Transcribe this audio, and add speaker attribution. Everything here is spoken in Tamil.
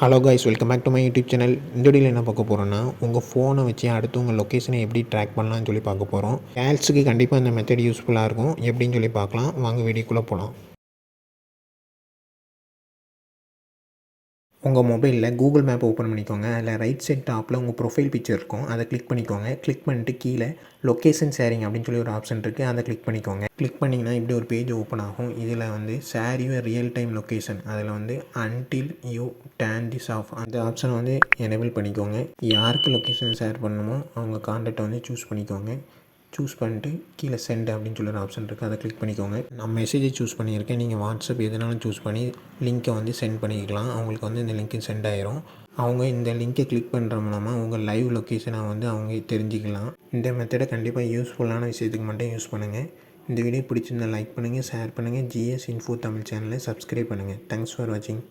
Speaker 1: Hello guys, welcome back to my YouTube channel. இந்த வீடியோவில் என்ன பார்க்க போகிறோன்னா, உங்கள் ஃபோனை வச்சு அடுத்து உங்கள் லொக்கேஷனை எப்படி ட்ராக் பண்ணலாம்னு சொல்லி பார்க்க போகிறோம். கேர்ள்ஸுக்கு கண்டிப்பாக இந்த மெத்தட் யூஸ்ஃபுல்லாக இருக்கும். எப்படின்னு சொல்லி பார்க்கலாம். வாங்க வீடியோக்குள்ளே போகலாம். உங்கள் மொபைலில் கூகுள் மேப் ஓப்பன் பண்ணிக்கோங்க. அதில் ரைட் சைட் டாப்பில் உங்கள் ப்ரொஃபைல் பிக்சர் இருக்கும். அதை கிளிக் பண்ணிக்கோங்க. கிளிக் பண்ணிட்டு கீழே லொக்கேஷன் ஷேரிங் அப்படின்னு சொல்லி ஒரு ஆப்ஷன் இருக்குது. அதை கிளிக் பண்ணிக்கோங்க. கிளிக் பண்ணிங்கன்னா இப்படி ஒரு பேஜ் ஓப்பன் ஆகும். இதில் share your real time location, அதில் until you turn this off அந்த ஆப்ஷனை எனேபிள் பண்ணிக்கோங்க. யாருக்கு லொக்கேஷன் ஷேர் பண்ணணுமோ அவங்க கான்டாக்டை சூஸ் பண்ணிக்கோங்க. சூஸ் பண்ணிட்டு கீழே சென்ட் அப்படின்னு சொல்லி ஒரு ஆப்ஷன் இருக்குது. அதை கிளிக் பண்ணிக்கோங்க. நான் மெசேஜை சூஸ் பண்ணியிருக்கேன். நீங்கள் வாட்ஸ்அப் எதுனாலும் சூஸ் பண்ணி லிங்க்கை சென்ட் பண்ணிக்கலாம். அவங்களுக்கு இந்த லிங்க்கு சென்ட் ஆயிரும். அவங்க இந்த லிங்க்கை கிளிக் பண்ணுற மூலமாக உங்கள் லைவ் லொக்கேஷனை அவங்க தெரிஞ்சுக்கலாம். இந்த மெத்தடை கண்டிப்பாக யூஸ்ஃபுல்லான விஷயத்துக்கு மட்டும் யூஸ் பண்ணுங்கள். இந்த வீடியோ பிடிச்சிருந்தால் லைக் பண்ணுங்கள், ஷேர் பண்ணுங்கள். ஜிஎஸ் இன்ஃபோ தமிழ் சேனலை சப்ஸ்கிரைப் பண்ணுங்கள். தேங்க்ஸ் ஃபார் வாட்சிங்.